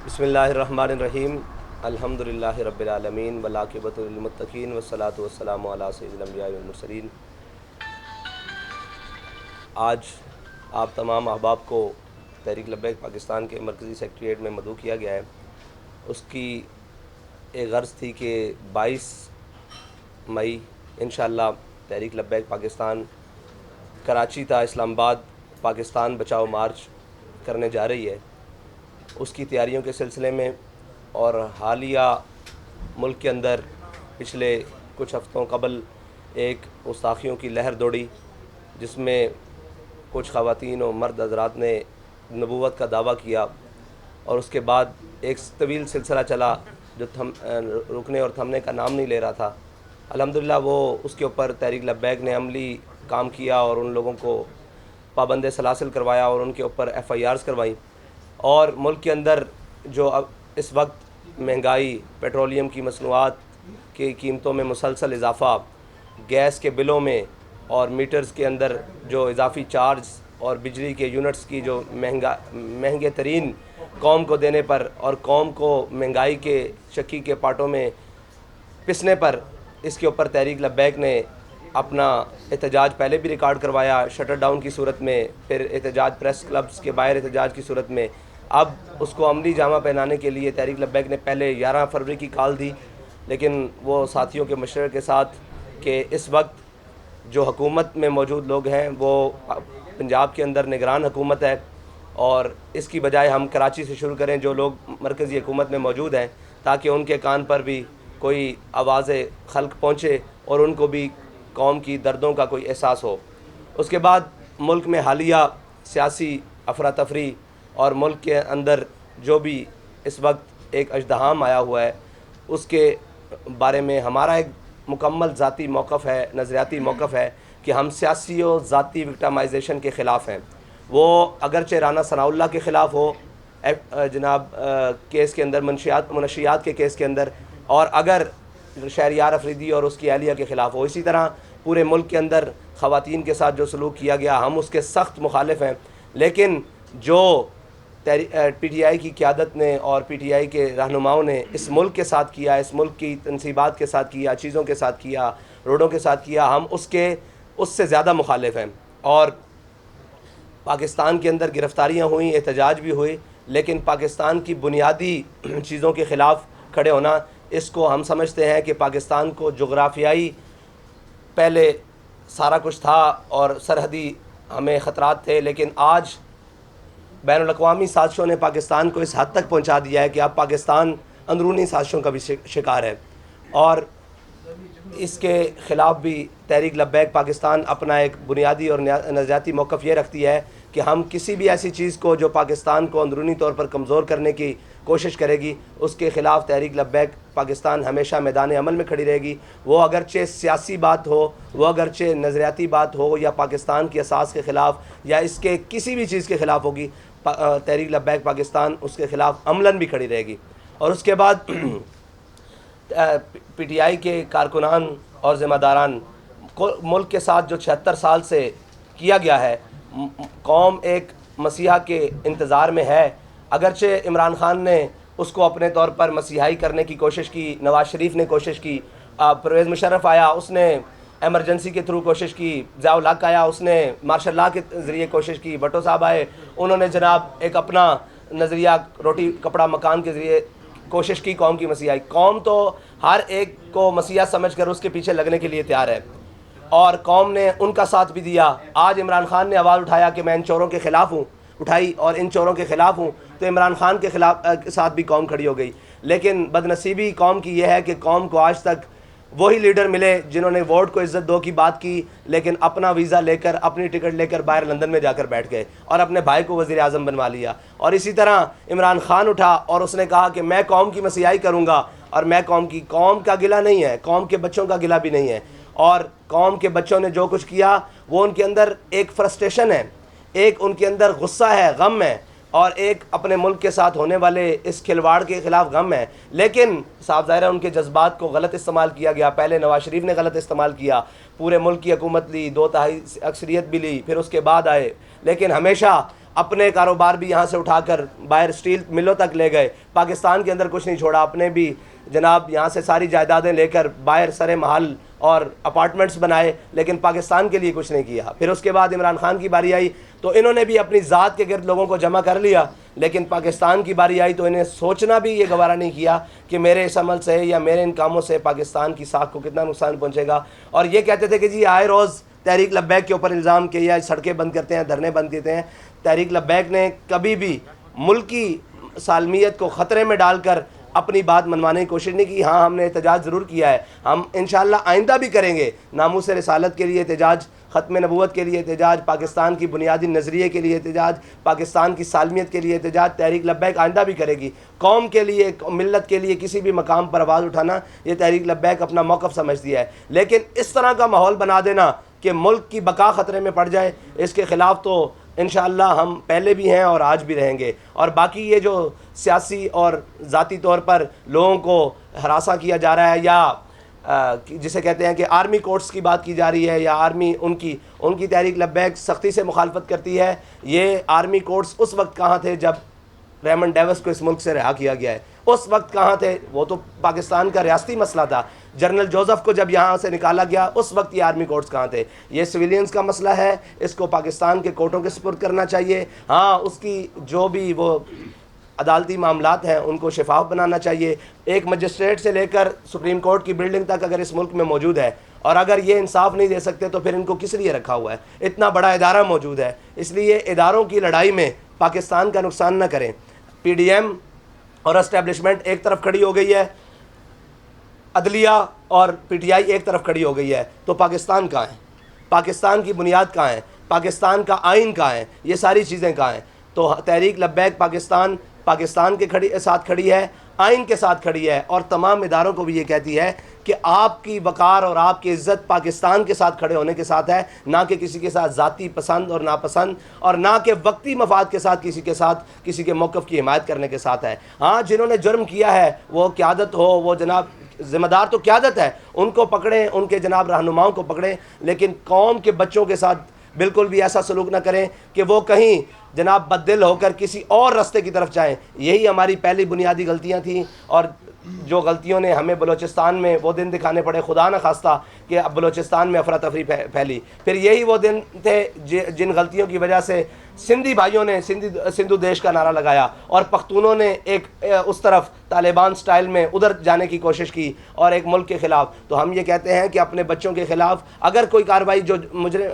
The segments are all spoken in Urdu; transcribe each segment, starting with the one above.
بسم اللہ الرحمن الرحیم الحمد للہ رب العالمین والعاقبۃ للمتقین والصلاۃ والسلام علی سید الانبیاء والمرسلین۔ آج آپ تمام احباب کو تحریک لبیک پاکستان کے مرکزی سیکریٹریٹ میں مدعو کیا گیا ہے۔ اس کی ایک غرض تھی کہ 22 مئی انشاءاللہ تحریک لبیک پاکستان کراچی تا اسلام آباد پاکستان بچاؤ مارچ کرنے جا رہی ہے۔ اس کی تیاریوں کے سلسلے میں اور حالیہ ملک کے اندر پچھلے کچھ ہفتوں قبل ایک گستاخیوں کی لہر دوڑی، جس میں کچھ خواتین و مرد حضرات نے نبوت کا دعویٰ کیا، اور اس کے بعد ایک طویل سلسلہ چلا جو رکنے اور تھمنے کا نام نہیں لے رہا تھا۔ الحمدللہ وہ اس کے اوپر تحریک لبیک نے عملی کام کیا اور ان لوگوں کو پابند سلاسل کروایا اور ان کے اوپر FIRs کروائیں، اور ملک کے اندر جو اب اس وقت مہنگائی، پیٹرولیم کی مصنوعات کی قیمتوں میں مسلسل اضافہ، گیس کے بلوں میں اور میٹرز کے اندر جو اضافی چارج اور بجلی کے یونٹس کی جو مہنگے ترین قوم کو دینے پر اور قوم کو مہنگائی کے چکی کے پاٹوں میں پسنے پر، اس کے اوپر تحریک لبیک نے اپنا احتجاج پہلے بھی ریکارڈ کروایا شٹر ڈاؤن کی صورت میں، پھر احتجاج پریس کلبز کے باہر احتجاج کی صورت میں۔ اب اس کو عملی جامہ پہنانے کے لیے تحریک لبیک نے پہلے 11 فروری کی کال دی، لیکن وہ ساتھیوں کے مشورے کے ساتھ کہ اس وقت جو حکومت میں موجود لوگ ہیں وہ پنجاب کے اندر نگران حکومت ہے، اور اس کی بجائے ہم کراچی سے شروع کریں جو لوگ مرکزی حکومت میں موجود ہیں، تاکہ ان کے کان پر بھی کوئی آواز خلق پہنچے اور ان کو بھی قوم کی دردوں کا کوئی احساس ہو۔ اس کے بعد ملک میں حالیہ سیاسی افراتفری اور ملک کے اندر جو بھی اس وقت ایک اژدہام آیا ہوا ہے، اس کے بارے میں ہمارا ایک مکمل ذاتی موقف ہے، نظریاتی موقف ہے کہ ہم سیاسی و ذاتی وکٹمائزیشن کے خلاف ہیں۔ وہ اگرچہ رانا ثناء اللہ کے خلاف ہو جناب کیس کے اندر، منشیات کے کیس کے اندر، اور اگر شہریار افریدی اور اس کی اہلیہ کے خلاف ہو، اسی طرح پورے ملک کے اندر خواتین کے ساتھ جو سلوک کیا گیا ہم اس کے سخت مخالف ہیں۔ لیکن جو PTI کی قیادت نے اور PTI کے رہنماؤں نے اس ملک کے ساتھ کیا، اس ملک کی تنصیبات کے ساتھ کیا، چیزوں کے ساتھ کیا، روڈوں کے ساتھ کیا، ہم اس سے زیادہ مخالف ہیں۔ اور پاکستان کے اندر گرفتاریاں ہوئیں، احتجاج بھی ہوئی، لیکن پاکستان کی بنیادی چیزوں کے خلاف کھڑے ہونا، اس کو ہم سمجھتے ہیں کہ پاکستان کو جغرافیائی پہلے سارا کچھ تھا اور سرحدی ہمیں خطرات تھے، لیکن آج بین الاقوامی سازشوں نے پاکستان کو اس حد تک پہنچا دیا ہے کہ اب پاکستان اندرونی سازشوں کا بھی شکار ہے، اور اس کے خلاف بھی تحریک لبیک پاکستان اپنا ایک بنیادی اور نظریاتی موقف یہ رکھتی ہے کہ ہم کسی بھی ایسی چیز کو جو پاکستان کو اندرونی طور پر کمزور کرنے کی کوشش کرے گی، اس کے خلاف تحریک لبیک پاکستان ہمیشہ میدان عمل میں کھڑی رہے گی۔ وہ اگرچہ سیاسی بات ہو، وہ اگرچہ نظریاتی بات ہو، یا پاکستان کی اساس کے خلاف یا اس کے کسی بھی چیز کے خلاف ہوگی، تحریک لبیک پاکستان اس کے خلاف عملاً بھی کھڑی رہے گی۔ اور اس کے بعد PTI کے کارکنان اور ذمہ داران کو ملک کے ساتھ جو 76 سال سے کیا گیا ہے، قوم ایک مسیحا کے انتظار میں ہے۔ اگرچہ عمران خان نے اس کو اپنے طور پر مسیحائی کرنے کی کوشش کی، نواز شریف نے کوشش کی، پرویز مشرف آیا اس نے ایمرجنسی کے تھرو کوشش کی، ضیاء الحق آیا اس نے مارشل لاء کے ذریعے کوشش کی، بھٹو صاحب آئے انہوں نے جناب ایک اپنا نظریہ روٹی کپڑا مکان کے ذریعے کوشش کی قوم کی مسیحائی۔ قوم تو ہر ایک کو مسیحا سمجھ کر اس کے پیچھے لگنے کے لیے تیار ہے، اور قوم نے ان کا ساتھ بھی دیا۔ آج عمران خان نے آواز اٹھایا کہ میں ان چوروں کے خلاف ہوں، اٹھائی اور ان چوروں کے خلاف ہوں، تو عمران خان کے ساتھ بھی قوم کھڑی ہو گئی۔ لیکن بدنصیبی قوم کی یہ ہے کہ قوم کو آج تک وہی لیڈر ملے جنہوں نے ووٹ کو عزت دو کی بات کی، لیکن اپنا ویزا لے کر، اپنی ٹکٹ لے کر باہر لندن میں جا کر بیٹھ گئے اور اپنے بھائی کو وزیر اعظم بنوا لیا۔ اور اسی طرح عمران خان اٹھا اور اس نے کہا کہ میں قوم کی مسیحائی کروں گا، اور میں قوم کا گلہ نہیں ہے، قوم کے بچوں کا گلہ بھی نہیں ہے، اور قوم کے بچوں نے جو کچھ کیا وہ ان کے اندر ایک فرسٹریشن ہے، ایک ان کے اندر غصہ ہے، غم ہے، اور ایک اپنے ملک کے ساتھ ہونے والے اس کھلواڑ کے خلاف غم ہے۔ لیکن صاحب ظاہر ہے ان کے جذبات کو غلط استعمال کیا گیا۔ پہلے نواز شریف نے غلط استعمال کیا، پورے ملک کی حکومت لی، 2/3 اکثریت بھی لی، پھر اس کے بعد آئے، لیکن ہمیشہ اپنے کاروبار بھی یہاں سے اٹھا کر باہر اسٹیل ملوں تک لے گئے، پاکستان کے اندر کچھ نہیں چھوڑا، اپنے بھی جناب یہاں سے ساری جائیدادیں لے کر باہر سر محل اور اپارٹمنٹس بنائے، لیکن پاکستان کے لیے کچھ نہیں کیا۔ پھر اس کے بعد عمران خان کی باری آئی تو انہوں نے بھی اپنی ذات کے گرد لوگوں کو جمع کر لیا، لیکن پاکستان کی باری آئی تو انہیں سوچنا بھی یہ گوارا نہیں کیا کہ میرے اس عمل سے یا میرے ان کاموں سے پاکستان کی ساکھ کو کتنا نقصان پہنچے گا۔ اور یہ کہتے تھے کہ جی آئے روز تحریک لبیک کے اوپر الزام کیا، سڑکیں بند کرتے ہیں، دھرنے بند کرتے ہیں۔ تحریک لبیک نے کبھی بھی ملکی سالمیت کو خطرے میں ڈال کر اپنی بات منوانے کی کوشش نہیں کی۔ ہاں ہم نے احتجاج ضرور کیا ہے، ہم انشاءاللہ آئندہ بھی کریں گے، ناموس رسالت کے لیے احتجاج، ختم نبوت کے لیے احتجاج، پاکستان کی بنیادی نظریے کے لیے احتجاج، پاکستان کی سالمیت کے لیے احتجاج تحریک لبیک آئندہ بھی کرے گی۔ قوم کے لیے، ملت کے لیے کسی بھی مقام پر آواز اٹھانا یہ تحریک لبیک اپنا موقف سمجھتی ہے، لیکن اس طرح کا ماحول بنا دینا کہ ملک کی بقا خطرے میں پڑ جائے، اس کے خلاف تو انشاءاللہ ہم پہلے بھی ہیں اور آج بھی رہیں گے۔ اور باقی یہ جو سیاسی اور ذاتی طور پر لوگوں کو ہراساں کیا جا رہا ہے، یا جسے کہتے ہیں کہ آرمی کورٹس کی بات کی جا رہی ہے، یا آرمی ان کی تحریک لبیک سختی سے مخالفت کرتی ہے۔ یہ آرمی کورٹس اس وقت کہاں تھے جب ریمنڈ ڈیوس کو اس ملک سے رہا کیا گیا ہے؟ اس وقت کہاں تھے؟ وہ تو پاکستان کا ریاستی مسئلہ تھا۔ جنرل جوزف کو جب یہاں سے نکالا گیا اس وقت یہ آرمی کورٹس کہاں تھے؟ یہ سویلینز کا مسئلہ ہے، اس کو پاکستان کے کورٹوں کے سپرد کرنا چاہیے۔ ہاں اس کی جو بھی وہ عدالتی معاملات ہیں ان کو شفاف بنانا چاہیے۔ ایک مجسٹریٹ سے لے کر سپریم کورٹ کی بلڈنگ تک اگر اس ملک میں موجود ہے، اور اگر یہ انصاف نہیں دے سکتے تو پھر ان کو کس لیے رکھا ہوا ہے؟ اتنا بڑا ادارہ موجود ہے، اس لیے اداروں کی لڑائی میں پاکستان کا نقصان نہ کریں۔ پی ڈی ایم اور اسٹیبلشمنٹ ایک طرف کھڑی ہو گئی ہے، عدلیہ اور پی ٹی آئی ایک طرف کھڑی ہو گئی ہے، تو پاکستان کہاں ہے؟ پاکستان کی بنیاد کہاں ہے؟ پاکستان کا آئین کہاں ہے؟ یہ ساری چیزیں کہاں ہیں؟ تو تحریک لبیک پاکستان کے ساتھ کھڑی ہے، آئین کے ساتھ کھڑی ہے، اور تمام اداروں کو بھی یہ کہتی ہے کہ آپ کی وقار اور آپ کی عزت پاکستان کے ساتھ کھڑے ہونے کے ساتھ ہے، نہ کہ کسی کے ساتھ ذاتی پسند اور ناپسند، اور نہ کہ وقتی مفاد کے ساتھ کسی کے موقف کی حمایت کرنے کے ساتھ ہے۔ ہاں جنہوں نے جرم کیا ہے، وہ قیادت ہو، وہ جناب ذمہ دار تو قیادت ہے، ان کو پکڑیں، ان کے جناب رہنماؤں کو پکڑیں، لیکن قوم کے بچوں کے ساتھ بالکل بھی ایسا سلوک نہ کریں کہ وہ کہیں جناب بددل ہو کر کسی اور راستے کی طرف جائیں۔ یہی ہماری پہلی بنیادی غلطیاں تھیں، اور جو غلطیوں نے ہمیں بلوچستان میں وہ دن دکھانے پڑے، خدا نہ خواستہ کہ اب بلوچستان میں افراتفری پھیلی، پھر یہی وہ دن تھے جن غلطیوں کی وجہ سے سندھی بھائیوں نے سندھو دیش کا نعرہ لگایا، اور پختونوں نے ایک اس طرف طالبان سٹائل میں ادھر جانے کی کوشش کی، اور ایک ملک کے خلاف۔ تو ہم یہ کہتے ہیں کہ اپنے بچوں کے خلاف اگر کوئی کارروائی جو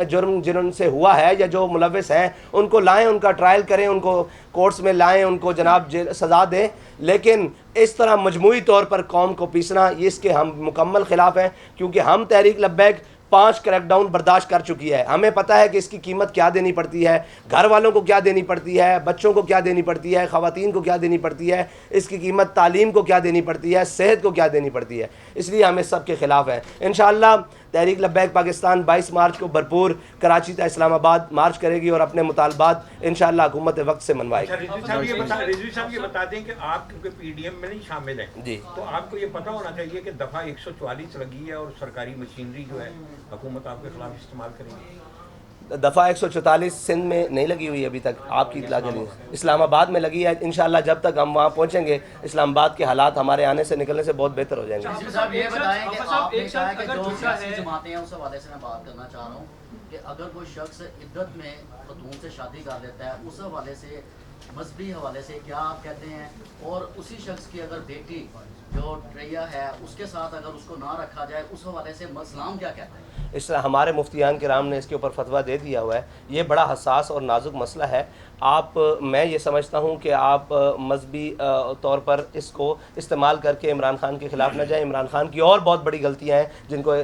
جرم جن سے ہوا ہے یا جو ملوث ہیں ان کو لائیں، ان کا ٹرائل کریں، ان کو کورٹس میں لائیں، ان کو جناب سزا دیں، لیکن اس طرح مجموعی طور پر قوم کو پیسنا، یہ اس کے ہم مکمل خلاف ہیں، کیونکہ ہم تحریک لبیک 5 کریک ڈاؤن برداشت کر چکی ہے۔ ہمیں پتہ ہے کہ اس کی قیمت کیا دینی پڑتی ہے، گھر والوں کو کیا دینی پڑتی ہے، بچوں کو کیا دینی پڑتی ہے، خواتین کو کیا دینی پڑتی ہے، اس کی قیمت تعلیم کو کیا دینی پڑتی ہے، صحت کو کیا دینی پڑتی ہے، اس لیے ہم اس سب کے خلاف ہیں۔ انشاءاللہ تحریک لبیک پاکستان 22 مارچ کو بھرپور کراچی تا اسلام آباد مارچ کرے گی، اور اپنے مطالبات انشاءاللہ حکومت وقت سے منوائے گی۔ رضوی صاحب یہ بتا دیں کہ آپ کیونکہ پی ڈی ایم میں نہیں شامل ہیں، جی، تو آپ کو یہ پتہ ہونا چاہیے کہ دفعہ 144 لگی ہے اور سرکاری مشینری جو ہے حکومت آپ کے خلاف استعمال کرے گی۔ دفعہ 144 سندھ میں نہیں لگی ہوئی ابھی تک، آپ کی اطلاع کے لیے اسلام آباد میں لگی ہے۔ انشاءاللہ جب تک ہم وہاں پہنچیں گے اسلام آباد کے حالات ہمارے آنے سے نکلنے سے بہت بہتر ہو جائیں گے۔ صاحب یہ بتائیں کہ آپ نے کہا کہ جو سیاسی جماعتیں ہیں اس حوالے سے میں بات کرنا چاہ رہا ہوں کہ اگر کوئی شخص عدت میں خاتون سے شادی کر لیتا ہے، اس حوالے سے مذہبی حوالے سے کیا آپ کہتے ہیں؟ اور اسی شخص کی اگر بیٹی جو ٹریا ہے اس کے ساتھ اگر اس کو نہ رکھا جائے، اس حوالے سے اسلام کیا کہتا ہے؟ اس طرح ہمارے مفتیان کرام نے اس کے اوپر فتویٰ دے دیا ہوا ہے۔ یہ بڑا حساس اور نازک مسئلہ ہے۔ میں یہ سمجھتا ہوں کہ آپ مذہبی طور پر اس کو استعمال کر کے عمران خان کے خلاف نہ جائیں۔ عمران خان کی اور بہت بڑی غلطیاں ہیں جن کو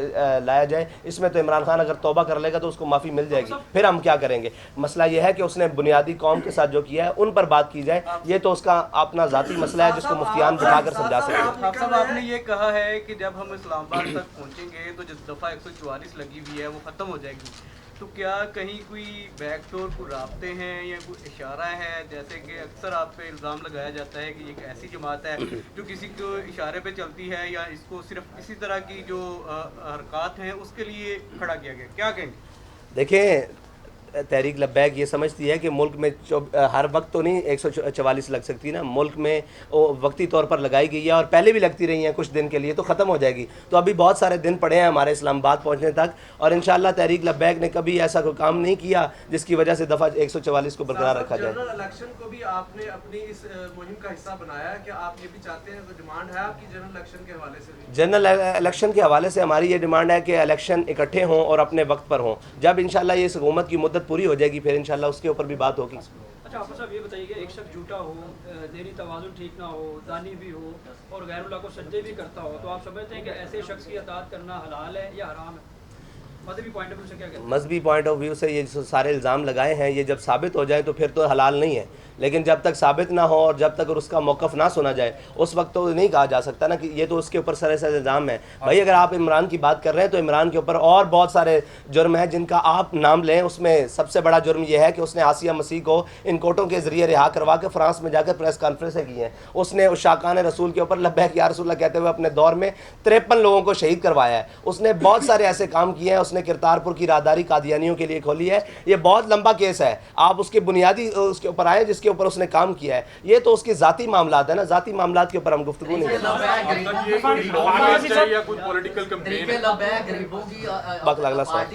لایا جائے، اس میں تو عمران خان اگر توبہ کر لے گا تو اس کو معافی مل جائے گی، پھر ہم کیا کریں گے؟ مسئلہ یہ ہے کہ اس نے بنیادی قوم کے ساتھ جو کیا ہے ان پر بات کی جائے، یہ تو اس کا اپنا ذاتی مسئلہ ہے جس کو مفتیان بٹھا کر سمجھا سکتے ہیں۔ صاحب آپ نے یہ کہا ہے کہ جب ہم اسلام آباد تک پہنچیں گے تو جس دفعہ 144 لگی ہوئی ہے وہ ختم ہو جائے گی، تو کیا کہیں کوئی بیک ڈور کو رابطے ہیں یا کوئی اشارہ ہے؟ جیسے کہ اکثر آپ پہ الزام لگایا جاتا ہے کہ یہ ایک ایسی جماعت ہے جو کسی کو اشارے پہ چلتی ہے، یا اس کو صرف اسی طرح کی جو حرکات ہیں اس کے لیے کھڑا کیا گیا، کیا کہیں گے؟ دیکھیں تحریک لبیک یہ سمجھتی ہے کہ ملک میں ہر وقت تو نہیں 144 لگ سکتی نا، ملک میں وقتی طور پر لگائی گئی ہے اور پہلے بھی لگتی رہی ہیں کچھ دن کے لیے، تو ختم ہو جائے گی. تو ابھی بہت سارے دن پڑے ہیں ہمارے اسلام آباد پہنچنے تک، اور انشاءاللہ تحریک لبیک نے کبھی ایسا کوئی کام نہیں کیا جس کی وجہ سے دفعہ 144 کو برقرار رکھا جائے. جنرل الیکشن کو بھی آپ نے اپنی اس مہم کا حصہ بنایا ہے کہ آپ یہ بھی چاہتے ہیں، کوئی ڈیمانڈ ہے آپ کی جنرل الیکشن کے حوالے سے بھی؟ جنرل الیکشن کے حوالے سے ہماری یہ ڈیمانڈ ہے کہ الیکشن اکٹھے ہوں اور اپنے وقت پر ہوں. جب انشاءاللہ یہ اس حکومت کی مدت پوری ہو جائے گی پھر انشاءاللہ اس کے اوپر بھی بات ہوگی. اچھا حافظ صاحب یہ بتائیے کہ ایک شخص جھوٹا ہو، ذہنی توازن ٹھیک نہ ہو، زانی بھی ہو اور غیر اللہ کو سجدے بھی کرتا ہو، تو آپ سمجھتے ہیں کہ ایسے شخص کی اطاعت کرنا حلال ہے یا حرام ہے؟ مذہبی پوائنٹ آف ویو سے کیا کہتے ہیں؟ مذہبی پوائنٹ آف ویو سے یہ جو سارے الزام لگائے ہیں یہ جب ثابت ہو جائے تو پھر تو حلال نہیں ہے، لیکن جب تک ثابت نہ ہو اور جب تک اس کا موقف نہ سنا جائے اس وقت تو نہیں کہا جا سکتا نا کہ یہ تو اس کے اوپر سراسر الزام ہے. بھائی اگر آپ عمران کی بات کر رہے ہیں تو عمران کے اوپر اور بہت سارے جرم ہیں جن کا آپ نام لیں. اس میں سب سے بڑا جرم یہ ہے کہ اس نے آسیہ مسیح کو ان کوٹوں کے ذریعے رہا کروا کے فرانس میں جا کر پریس کانفرنسیں کی ہیں. اس نے عشاقان رسول کے اوپر لبیک یا رسول اللہ کہتے ہوئے اپنے دور میں 53 لوگوں کو شہید کروایا ہے. اس نے بہت سارے ایسے کام کیے ہیں. اس نے کرتارپور کی راہداری قادیانیوں کے لیے کھولی ہے. یہ بہت لمبا کیس ہے، آپ اس کے بنیادی اس کے اوپر آئیں جس کے اوپر اس نے کام کیا ہے. یہ تو اس کے ذاتی معاملات ہیں نا، ذاتی معاملات کے اوپر ہم گفتگو نہیں کرتے. غریبوں کی پارٹی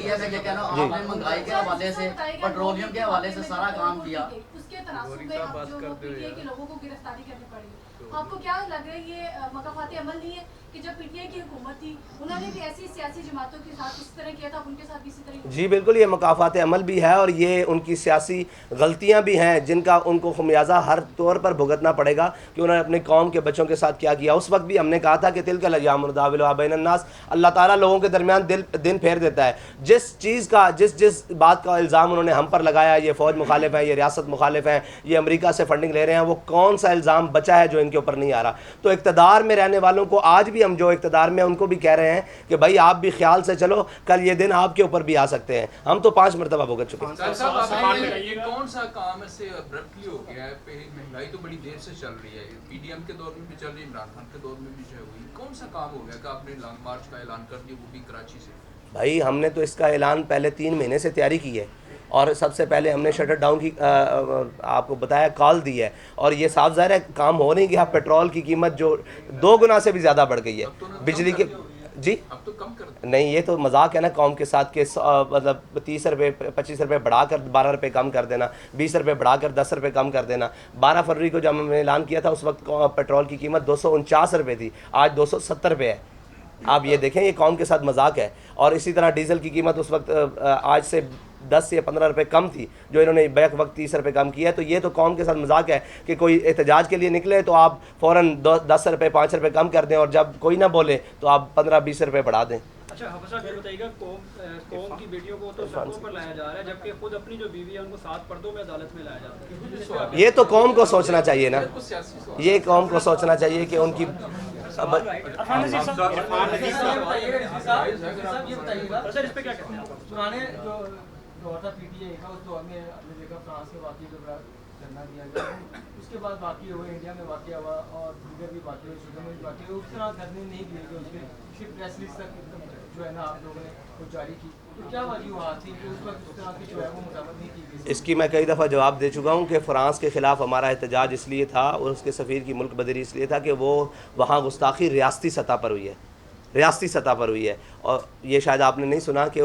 ہے، میں یہ کہہ رہا ہوں آپ نے مہنگائی کے حوالے سے، پیٹرولیم کے حوالے سے سارا کام کیا. اس کے تناسب میں اب جو پی ٹی آئی کے لوگوں کو گرفتاری کرنی پڑی. آپ کو کیا لگ رہا ہے یہ مقافاتی عمل نہیں ہے کہ جب پی ٹی آئی کی حکومت تھی انہوں نے بھی ایسی سیاسی جماعتوں کے ساتھ اس طرح کیا تھا، ان کے ساتھ بھی اسی طرح؟ جی بالکل، یہ مقافات عمل بھی ہے اور یہ ان کی سیاسی غلطیاں بھی ہیں جن کا ان کو خمیازہ ہر طور پر بھگتنا پڑے گا کہ انہوں نے اپنے قوم کے بچوں کے ساتھ کیا کیا. اس وقت بھی ہم نے کہا تھا کہ تلک الایام نداولها بین الناس، اللہ تعالیٰ لوگوں کے درمیان دن پھیر دیتا ہے. جس چیز کا جس بات کا الزام انہوں نے ہم پر لگایا، یہ فوج مخالف ہیں، یہ ریاست مخالف ہیں، یہ امریکہ سے فنڈنگ لے رہے ہیں، وہ کون سا الزام بچا ہے جو ان کے اوپر نہیں آ رہا؟ تو اقتدار میں رہنے والوں کو آج بھی ہم جو اقتدار میں ان کو بھی کہہ رہے ہیں کہ بھائی آپ بھی خیال سے چلو، کل یہ دن آپ کے اوپر بھی آ سکتے ہیں. ہم تو 5 مرتبہ بھگت چکے ہیں. یہ کون سا کام ایسے ابرپٹلی ہو گیا ہے؟ مہنگائی تو بڑی دیر سے چل رہی ہے، پی ڈی ایم کے دور میں بھی چل رہی ہے، عمران خان کے دور میں بھی جو ہے ہوئی. کون سا کام ہو گیا کہ آپ نے لانگ مارچ کا اعلان کر دیا، وہ بھی کراچی سے؟ بھائی ہم نے تو اس کا اعلان پہلے 3 مہینے سے تیاری کی ہے اور سب سے پہلے ہم نے شٹر ڈاؤن کی آپ کو بتایا کال دی ہے، اور یہ صاف ظاہر ہے کام ہو نہیں گیا. پیٹرول کی قیمت جو 2 گنا سے بھی زیادہ بڑھ گئی ہے. بجلی کے جی اب تو کم کر نہیں، یہ تو مذاق ہے نا قوم کے ساتھ کہ مطلب 30 روپے 25 روپے بڑھا کر 12 روپے کم کر دینا، 20 روپے بڑھا کر 10 روپے کم کر دینا. 12 فروری کو جب ہم نے اعلان کیا تھا اس وقت پیٹرول کی قیمت 249 روپے تھی، آج 270 روپے ہے. آپ یہ دیکھیں یہ قوم کے ساتھ مذاق ہے. اور اسی طرح ڈیزل کی قیمت اس وقت آج سے 10 یا 15 روپے کم تھی جو انہوں نے بیک وقت 30 روپے کم کیا ہے. تو یہ تو قوم کے ساتھ مذاق ہے کہ کوئی احتجاج کے لیے نکلے تو آپ فوراً 10 روپے 5 روپے کم کر دیں اور جب کوئی نہ بولے تو آپ 15-20 روپے بڑھا دیں. اچھا حافظ صاحب یہ بتائیے گا قوم کی بیٹیوں کو تو سڑکوں پر لایا جا رہا ہے جبکہ خود اپنی جو بیوی ہے ان کو 7 پردوں میں عدالت میں لایا جا رہا ہے. یہ تو قوم کو سوچنا چاہیے نا، یہ قوم کو سوچنا چاہیے کہ ان کی سر اس پہ کیا کہتے ہیں؟ پرانے جو دور تھا پی ٹی آئی کا، اس دور میں ہم نے دیکھا فرانس کے واقعے کو دھرنا دیا گیا، اس کے بعد واقعی ہوئے، انڈیا میں واقعہ ہوا اور دیگر بھی واقعے ہوئے، سوڈن میں بھی واقعہ ہوئے. اس طرح دھرنے نہیں دیے گئے، اس کے صرف پریس ریلیز تک جو ہے نا آپ لوگوں نے وہ جاری کی. تو کیا وجوہات تھی کہ اس وقت اس طرح کی جو ہے وہ مذمت نہیں کی گئی؟ اس کی میں کئی دفعہ جواب دے چکا ہوں کہ فرانس کے خلاف ہمارا احتجاج اس لیے تھا اور اس کے سفیر کی ملک بدری اس لیے تھا کہ وہ وہاں گستاخی ریاستی سطح پر ہوئی ہے، ریاستی سطح پر ہوئی ہے. اور یہ شاید آپ نے نہیں سنا کہ